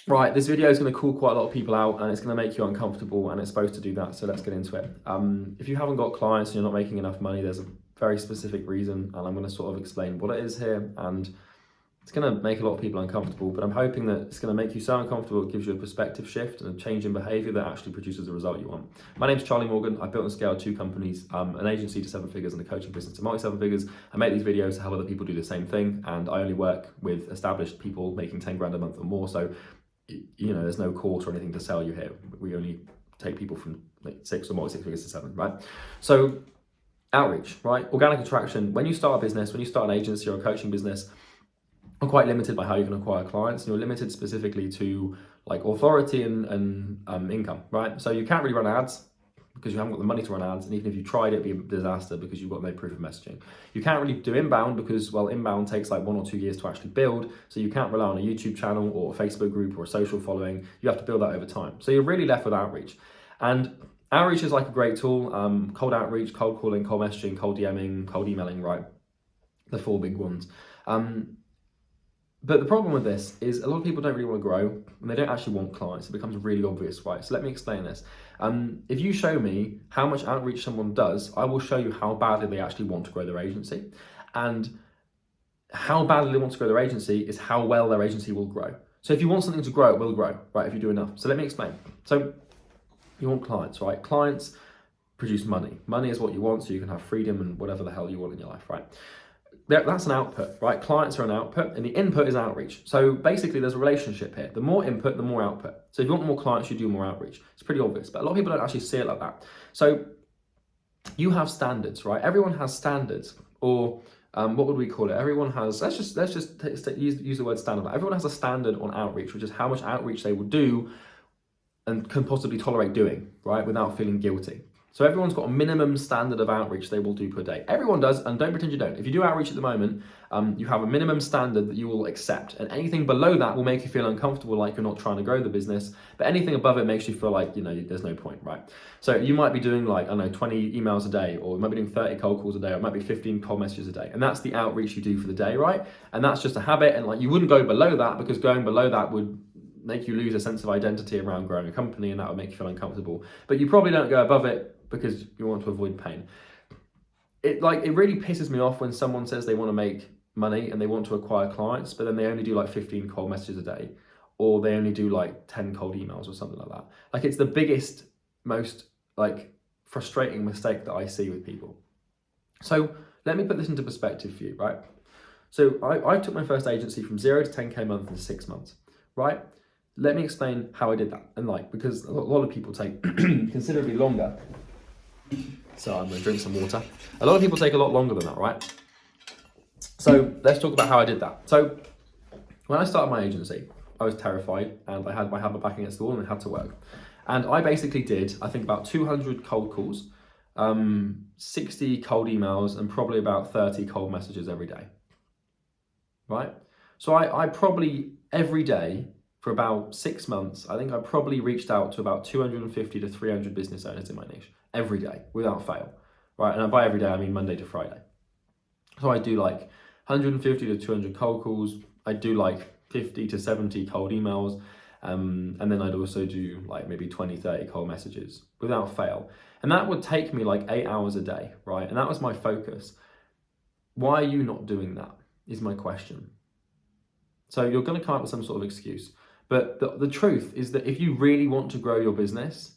Right, this video is going to call quite a lot of people out and it's going to make you uncomfortable, and it's supposed to do that, so let's get into it. If you haven't got clients and you're not making enough money, there's a very specific reason, and I'm going to sort of explain what it is here, and it's going to make a lot of people uncomfortable, but I'm hoping that it's going to make you so uncomfortable it gives you a perspective shift and a change in behaviour that actually produces the result you want. My name's Charlie Morgan. I built and scaled 2 companies, an agency to 7 figures and a coaching business to multi-7 figures. I make these videos to help other people do the same thing, and I only work with established people making 10 grand a month or more, so you know, there's no course or anything to sell you here. We only take people from like 6 or more, 6 figures to 7, right? So outreach, right? Organic attraction. When you start a business, when you start an agency or a coaching business, are quite limited by how you can acquire clients, and you're limited specifically to like authority and income, right? So you can't really run ads because you haven't got the money to run ads, and even if you tried, it'd be a disaster because you've got no proof of messaging. You can't really do inbound because, well, inbound takes like 1 or 2 years to actually build, so you can't rely on a YouTube channel or a Facebook group or a social following. You have to build that over time. So you're really left with outreach. And outreach is like a great tool. Cold outreach, cold calling, cold messaging, cold DMing, cold emailing, right? The 4 big ones. But the problem with this is a lot of people don't really want to grow and they don't actually want clients. It becomes really obvious, right? So let me explain this. If you show me how much outreach someone does, I will show you how badly they actually want to grow their agency. And how badly they want to grow their agency is how well their agency will grow. So if you want something to grow, it will grow, right? If you do enough. So let me explain. So you want clients, right? Clients produce money. Money is what you want so you can have freedom and whatever the hell you want in your life, right? That's an output, right? Clients are an output and the input is outreach. So basically there's a relationship here. The more input, the more output. So if you want more clients, you do more outreach. It's pretty obvious, but a lot of people don't actually see it like that. So you have standards, right? Everyone has standards, or what would we call it? Everyone has, let's just use the word standard. Everyone has a standard on outreach, which is how much outreach they will do and can possibly tolerate doing, right? Without feeling guilty. So everyone's got a minimum standard of outreach they will do per day. Everyone does, and don't pretend you don't. If you do outreach at the moment, you have a minimum standard that you will accept, and anything below that will make you feel uncomfortable, like you're not trying to grow the business, but anything above it makes you feel like, you know, there's no point, right? So you might be doing like, I don't know, 20 emails a day, or you might be doing 30 cold calls a day, or it might be 15 cold messages a day, and that's the outreach you do for the day, right? And that's just a habit, and like you wouldn't go below that because going below that would make you lose a sense of identity around growing a company, and that would make you feel uncomfortable. But you probably don't go above it because you want to avoid pain. It really pisses me off when someone says they want to make money and they want to acquire clients, but then they only do like 15 cold messages a day, or they only do like 10 cold emails or something like that. Like, it's the biggest, most like frustrating mistake that I see with people. So let me put this into perspective for you, right? So I took my first agency from 0 to 10K a month in 6 months, right? Let me explain how I did that. And like, because a lot of people take considerably longer. So I'm gonna drink some water. A lot of people take a lot longer than that, right? So let's talk about how I did that. So when I started my agency, I was terrified and I had my back against the wall and it had to work. And I basically did, I think, about 200 cold calls, 60 cold emails, and probably about 30 cold messages every day, right? So I probably, every day, for about 6 months, I think I probably reached out to about 250 to 300 business owners in my niche every day, without fail, right? And by every day, I mean Monday to Friday. So I do like 150 to 200 cold calls. I do like 50 to 70 cold emails. And then I'd also do like maybe 20, 30 cold messages without fail. And that would take me like 8 hours a day, right? And that was my focus. Why are you not doing that is my question. So you're going to come up with some sort of excuse. But the truth is that if you really want to grow your business,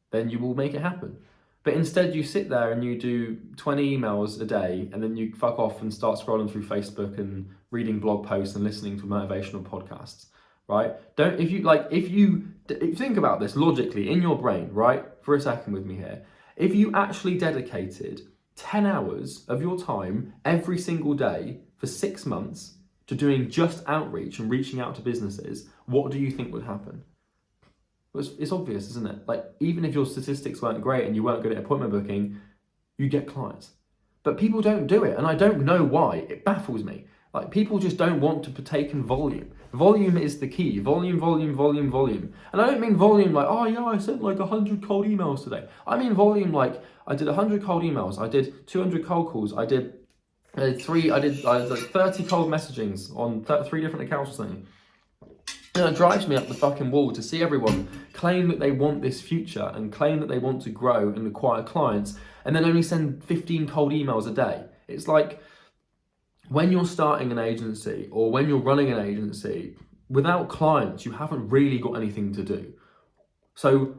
then you will make it happen. But instead you sit there and you do 20 emails a day and then you fuck off and start scrolling through Facebook and reading blog posts and listening to motivational podcasts, right? If you think about this logically in your brain, right? For a second with me here. If you actually dedicated 10 hours of your time every single day for 6 months to doing just outreach and reaching out to businesses, what do you think would happen? It's obvious, isn't it? Like, even if your statistics weren't great and you weren't good at appointment booking, you get clients. But people don't do it, and I don't know why. It baffles me. Like, people just don't want to partake in volume. Volume is the key. Volume, volume, volume, volume. And I don't mean volume like, oh yeah, I sent like 100 cold emails today. I mean volume like, I did 100 cold emails, I did 200 cold calls, I did like 30 cold messagings on 3 different accounts or something. And it drives me up the fucking wall to see everyone claim that they want this future and claim that they want to grow and acquire clients and then only send 15 cold emails a day. It's like, when you're starting an agency or when you're running an agency, without clients, you haven't really got anything to do. So,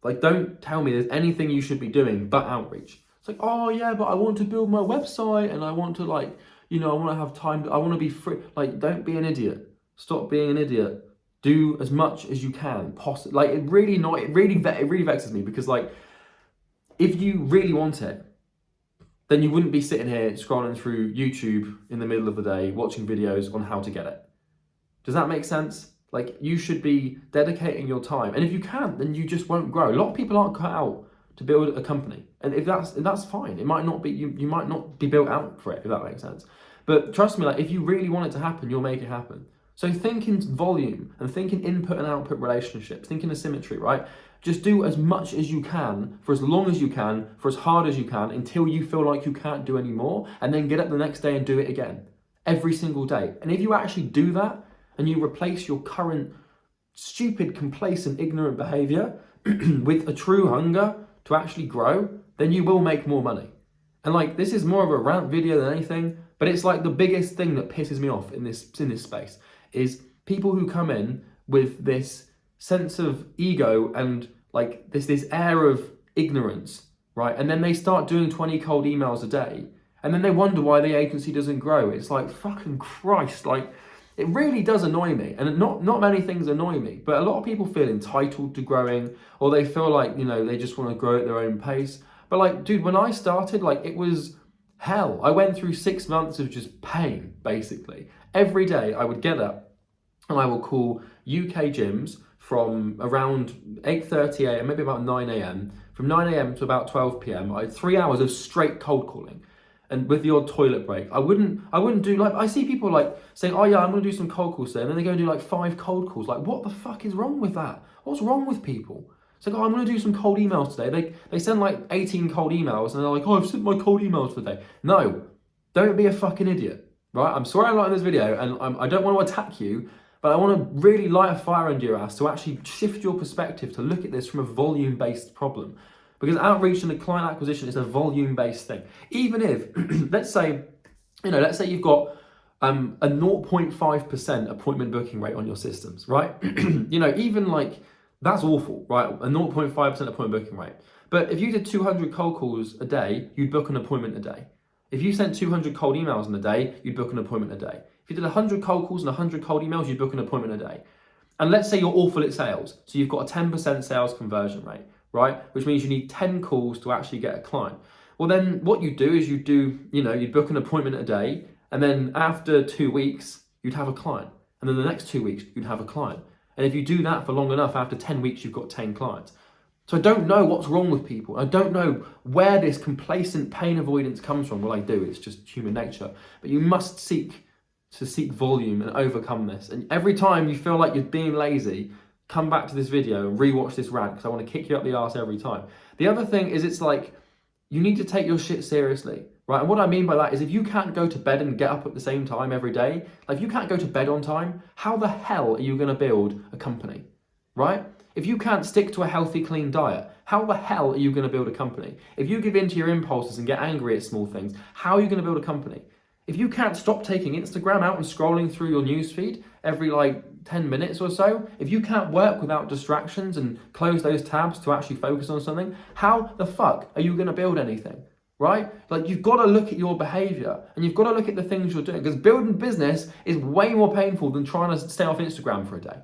like, don't tell me there's anything you should be doing but outreach. It's like, oh yeah, but I want to build my website and I want to, like, I want to have time. I want to be free. Like, don't be an idiot. Stop being an idiot. Do as much as you can. Like, it really vexes me, because, like, if you really want it, then you wouldn't be sitting here scrolling through YouTube in the middle of the day watching videos on how to get it. Does that make sense? Like, you should be dedicating your time. And if you can't, then you just won't grow. A lot of people aren't cut out to build a company. And if that's fine. It might not be, you might not be built out for it, if that makes sense. But trust me, like, if you really want it to happen, you'll make it happen. So think in volume and think in input and output relationships, think in asymmetry, right? Just do as much as you can, for as long as you can, for as hard as you can, until you feel like you can't do any more, and then get up the next day and do it again. Every single day. And if you actually do that, and you replace your current stupid, complacent, ignorant behavior with a true hunger to actually grow, then you will make more money. And, like, this is more of a rant video than anything, but it's like the biggest thing that pisses me off in this space is people who come in with this sense of ego and, like, this air of ignorance, right? And then they start doing 20 cold emails a day, and then they wonder why the agency doesn't grow. It's like, fucking Christ, like, it really does annoy me. And not many things annoy me, but a lot of people feel entitled to growing, or they feel like, they just want to grow at their own pace. But, like, dude, when I started, like, it was hell. I went through 6 months of just pain, basically. Every day I would get up and I would call UK gyms from around 8:30 a.m, maybe about 9 a.m. From 9 a.m. to about 12 p.m, I had 3 hours of straight cold calling. And with the odd toilet break, I wouldn't do, like, I see people, like, saying, oh yeah, I'm gonna do some cold calls today, and then they go and do like 5 cold calls. Like, what the fuck is wrong with that? What's wrong with people? It's like, oh, I'm gonna do some cold emails today. They send like 18 cold emails, and they're like, oh, I've sent my cold emails for the day. No, don't be a fucking idiot, right? I'm sorry I'm not in this video, and I don't want to attack you, but I want to really light a fire under your ass to actually shift your perspective to look at this from a volume-based problem. Because outreach and client acquisition is a volume-based thing. Even if, let's say you've got a 0.5% appointment booking rate on your systems, right? Even like, that's awful, right? A 0.5% appointment booking rate. But if you did 200 cold calls a day, you'd book an appointment a day. If you sent 200 cold emails in a day, you'd book an appointment a day. If you did 100 cold calls and 100 cold emails, you'd book an appointment a day. And let's say you're awful at sales. So you've got a 10% sales conversion rate, right? Which means you need 10 calls to actually get a client. Well, then what you do is you'd book an appointment a day, and then after 2 weeks, you'd have a client. And then the next 2 weeks, you'd have a client. And if you do that for long enough, after 10 weeks, you've got 10 clients. So I don't know what's wrong with people. I don't know where this complacent pain avoidance comes from. Well, I do, it's just human nature. But you must seek volume and overcome this. And every time you feel like you're being lazy, come back to this video and rewatch this rant, because I want to kick you up the arse every time. The other thing is, it's like, you need to take your shit seriously, right? And what I mean by that is, if you can't go to bed and get up at the same time every day, like, if you can't go to bed on time, how the hell are you going to build a company, right? If you can't stick to a healthy, clean diet, how the hell are you going to build a company? If you give in to your impulses and get angry at small things, how are you going to build a company? If you can't stop taking Instagram out and scrolling through your newsfeed every like 10 minutes or so, if you can't work without distractions and close those tabs to actually focus on something, how the fuck are you going to build anything, right? Like, you've got to look at your behavior, and you've got to look at the things you're doing, because building business is way more painful than trying to stay off Instagram for a day.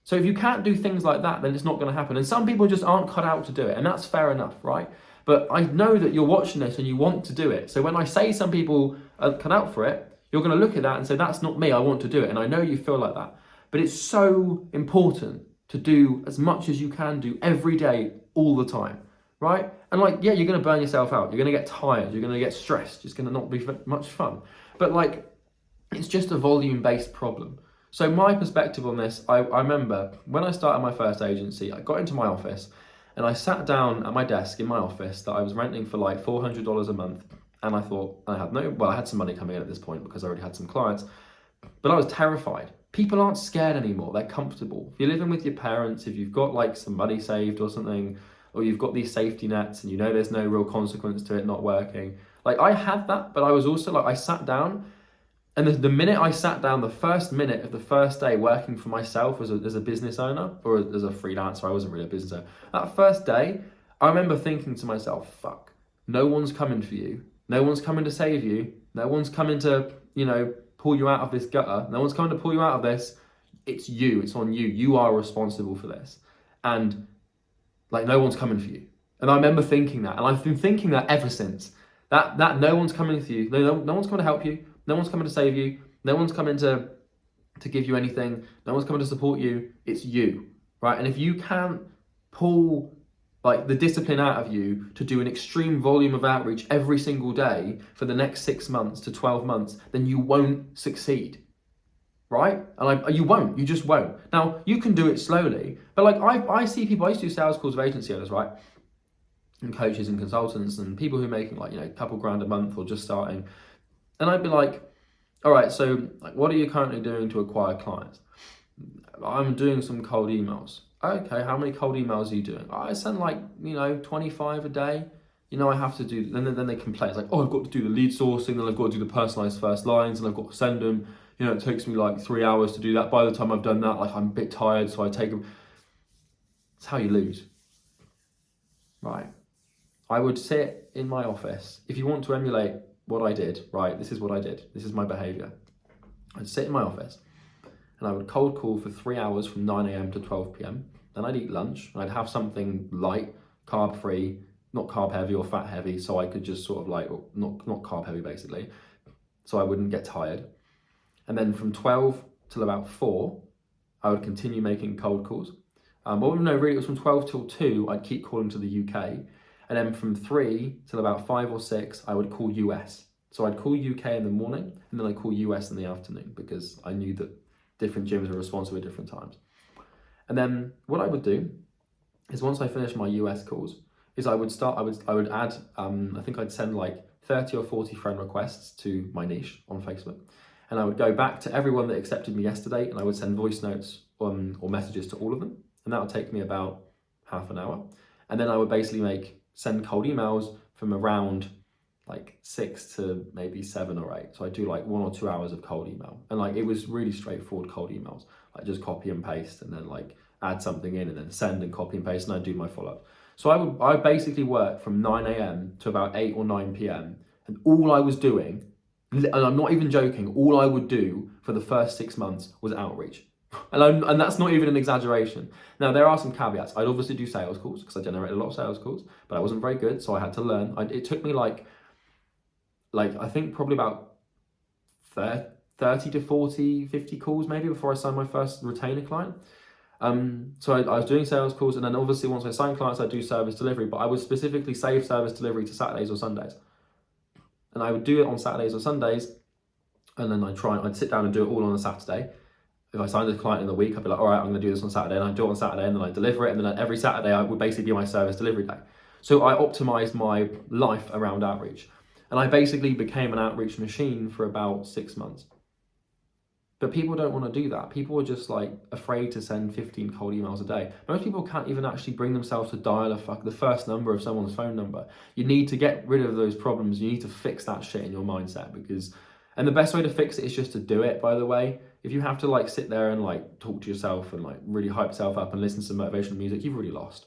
So if you can't do things like that, then it's not going to happen. And some people just aren't cut out to do it, and that's fair enough, right? But I know that you're watching this and you want to do it. So when I say some people are cut out for it, you're going to look at that and say, that's not me, I want to do it. And I know you feel like that. But it's so important to do as much as you can do every day, all the time, right? And like, yeah, you're going to burn yourself out. You're going to get tired. You're going to get stressed. It's going to not be much fun. But like, it's just a volume-based problem. So my perspective on this, I remember when I started my first agency, I got into my office and I sat down at my desk in my office that I was renting for like $400 a month. And I thought, I had some money coming in at this point because I already had some clients, but I was terrified. people aren't scared anymore. They're comfortable. If you're living with your parents, if you've got like some money saved or something, or you've got these safety nets and you know there's no real consequence to it not working. Like I had that, but I was also like, I sat down, and the minute I sat down, the first minute of the first day working for myself as a business owner or as a freelancer, I wasn't really a business owner. That first day, I remember thinking to myself, fuck, no one's coming for you. No one's coming to save you. No one's coming to, pull you out of this gutter. No one's coming to pull you out of this. It's you. It's on you. You are responsible for this. And like, no one's coming for you. And I remember thinking that, and I've been thinking that ever since. That no one's coming for you. No one's coming to help you. No one's coming to save you. No one's coming to give you anything. No one's coming to support you. It's you, right? And if you can't pull like the discipline out of you to do an extreme volume of outreach every single day for the next 6 months to 12 months, then you won't succeed, right? And you won't. You just won't. Now, you can do it slowly, but like I see people, I used to do sales calls with agency owners, right? And coaches and consultants and people who are making like, a couple grand a month or just starting. And I'd be like, all right, so like, what are you currently doing to acquire clients? I'm doing some cold emails. Okay, how many cold emails are you doing? I send like, 25 a day. I have to do, then they complain. It's like, oh, I've got to do the lead sourcing, then I've got to do the personalized first lines, and I've got to send them. It takes me like 3 hours to do that. By the time I've done that, like I'm a bit tired, so I take them. It's how you lose, right? I would sit in my office. If you want to emulate what I did, right, this is what I did. This is my behavior. I'd sit in my office and I would cold call for 3 hours from 9 a.m. to 12 p.m. Then I'd eat lunch and I'd have something light, carb free, not carb heavy or fat heavy, so I could just sort of like, not carb heavy basically, so I wouldn't get tired. And then from 12 till about 4, I would continue making cold calls. Well, no, really, it was from 12 till 2, I'd keep calling to the UK. And then from 3 till about 5 or 6, I would call US. So I'd call UK in the morning, and then I'd call US in the afternoon, because I knew that different gyms were responsive at different times. And then what I would do is once I finished my US calls, is I would add, I think I'd send like 30 or 40 friend requests to my niche on Facebook. And I would go back to everyone that accepted me yesterday, and I would send voice notes or messages to all of them. And that would take me about half an hour. And then I would basically send cold emails from around like 6 to maybe 7 or 8. So I do like 1 or 2 hours of cold email. And like, it was really straightforward cold emails. Like just copy and paste and then like add something in and then send and copy and paste, and I'd do my follow-up. So I basically work from 9 a.m. to about 8 or 9 p.m. And all I was doing, and I'm not even joking, all I would do for the first 6 months was outreach. And that's not even an exaggeration. Now, there are some caveats. I'd obviously do sales calls because I generated a lot of sales calls, but I wasn't very good, so I had to learn. It took me like I think probably about 30 to 40, 50 calls maybe before I signed my first retainer client. So I was doing sales calls, and then obviously once I signed clients, I'd do service delivery, but I would specifically save service delivery to Saturdays or Sundays. And I would do it on Saturdays or Sundays, and then I'd sit down and do it all on a Saturday. If I signed a client in the week, I'd be like, all right, I'm going to do this on Saturday, and I'd do it on Saturday, and then I'd deliver it, and then every Saturday I would basically be my service delivery day. So I optimized my life around outreach, and I basically became an outreach machine for about 6 months. But people don't want to do that. People are just like afraid to send 15 cold emails a day. Most people can't even actually bring themselves to dial the first number of someone's phone number. You need to get rid of those problems. You need to fix that shit in your mindset, and the best way to fix it is just to do it, by the way. If you have to like sit there and like talk to yourself and like really hype yourself up and listen to some motivational music, you've really lost,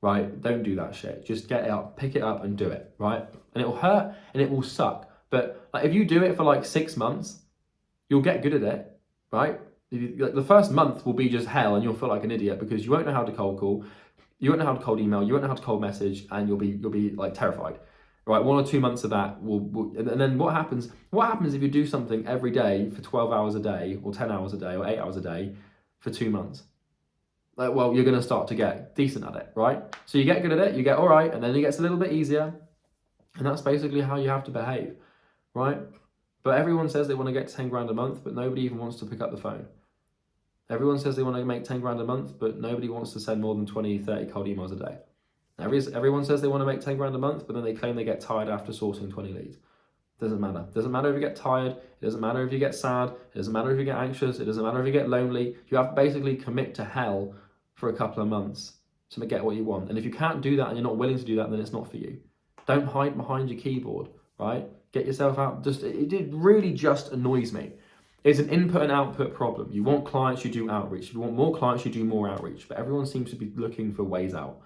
right? Don't do that shit. Just get it up, pick it up and do it, right? And it will hurt and it will suck. But like, if you do it for like 6 months, you'll get good at it, right? The first month will be just hell, and you'll feel like an idiot because you won't know how to cold call, you won't know how to cold email, you won't know how to cold message, and you'll be like terrified. Right, 1 or 2 months of that will and then what happens if you do something every day for 12 hours a day or 10 hours a day or 8 hours a day for 2 months? Like, well, you're going to start to get decent at it, right? So you get good at it, you get all right, and then it gets a little bit easier. And that's basically how you have to behave, right? But everyone says they want to get 10 grand a month, but nobody even wants to pick up the phone. Everyone says they want to make 10 grand a month, but nobody wants to send more than 20, 30 cold emails a day. Everyone says they want to make 10 grand a month, but then they claim they get tired after sourcing 20 leads. Doesn't matter. Doesn't matter if you get tired. It doesn't matter if you get sad. It doesn't matter if you get anxious. It doesn't matter if you get lonely. You have to basically commit to hell for a couple of months to get what you want. And if you can't do that and you're not willing to do that, then it's not for you. Don't hide behind your keyboard, right? Get yourself out. It really just annoys me. It's an input and output problem. You want clients, you do outreach. If you want more clients, you do more outreach. But everyone seems to be looking for ways out.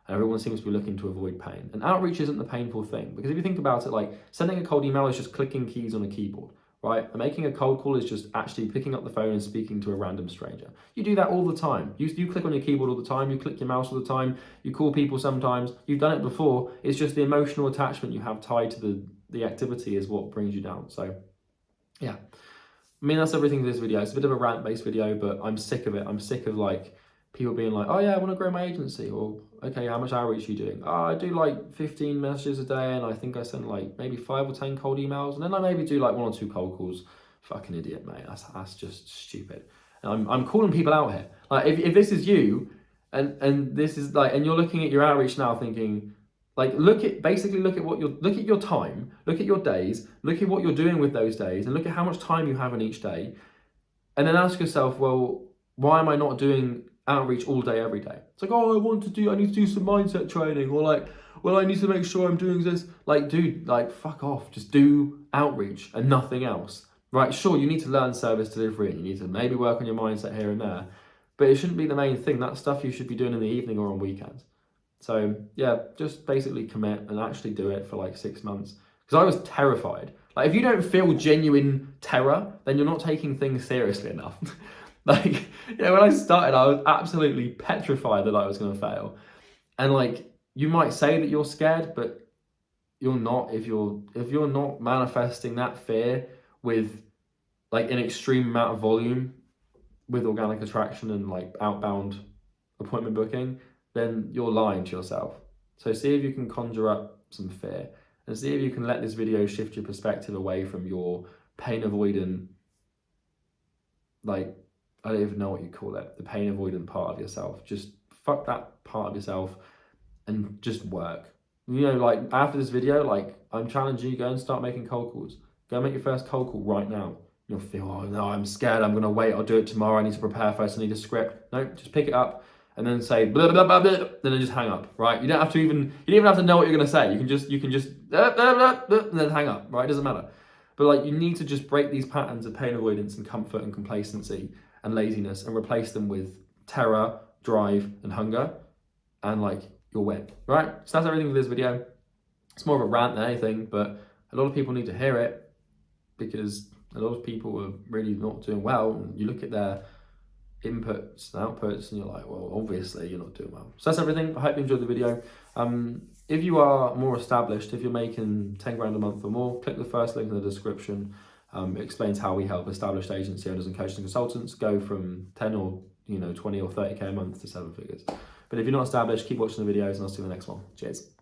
Everyone seems to be looking to avoid pain. And outreach isn't the painful thing. Because if you think about it, like sending a cold email is just clicking keys on a keyboard, right? And making a cold call is just actually picking up the phone and speaking to a random stranger. You do that all the time. You click on your keyboard all the time. You click your mouse all the time. You call people sometimes. You've done it before. It's just the emotional attachment you have tied to the activity is what brings you down. So, yeah. I mean, that's everything for this video. It's a bit of a rant-based video, but I'm sick of it. I'm sick of like people being like, oh yeah, I want to grow my agency. Or, okay, how much outreach are you doing? Oh, I do like 15 messages a day and I think I send like maybe 5 or 10 cold emails. And then I maybe do like 1 or 2 cold calls. Fucking idiot, mate. That's just stupid. And I'm calling people out here. Like if this is you and this is like, and you're looking at your outreach now thinking, like, look at your time, look at your days, look at what you're doing with those days, and look at how much time you have in each day. And then ask yourself, well, why am I not doing outreach all day, every day? It's like, oh, I need to do some mindset training, or like, well, I need to make sure I'm doing this. Like, dude, like, fuck off. Just do outreach and nothing else. Right? Sure, you need to learn service delivery and you need to maybe work on your mindset here and there, but it shouldn't be the main thing. That's stuff you should be doing in the evening or on weekends. So yeah, just basically commit and actually do it for like 6 months. Because I was terrified. Like if you don't feel genuine terror, then you're not taking things seriously enough. Like, you know, when I started, I was absolutely petrified that I was going to fail. And like, you might say that you're scared, but you're not if you're not manifesting that fear with like an extreme amount of volume with organic attraction and like outbound appointment booking, then you're lying to yourself. So see if you can conjure up some fear and see if you can let this video shift your perspective away from your pain avoidant, like, I don't even know what you call it, the pain avoidant part of yourself. Just fuck that part of yourself and just work. You know, like after this video, like I'm challenging you, go and start making cold calls. Go make your first cold call right now. You'll feel, oh no, I'm scared, I'm gonna wait, I'll do it tomorrow, I need to prepare first, I need a script. No, just pick it up and then say blah blah blah blah, then just hang up, right? You don't even have to know what you're gonna say. You can just blah, blah, blah, blah, and then hang up, right? It doesn't matter. But like you need to just break these patterns of pain avoidance and comfort and complacency and laziness and replace them with terror, drive, and hunger, and like you'll win, right? So that's everything for this video. It's more of a rant than anything, but a lot of people need to hear it because a lot of people are really not doing well. And you look at their inputs and outputs and you're like, well, obviously you're not doing well. So that's everything. I hope you enjoyed the video. If you are more established, if you're making 10 grand a month or more, click the first link in the description. It explains how we help established agency owners and coaches and consultants go from 10 or 20 or 30k a month to 7 figures. But if you're not established, keep watching the videos and I'll see you in the next one. Cheers.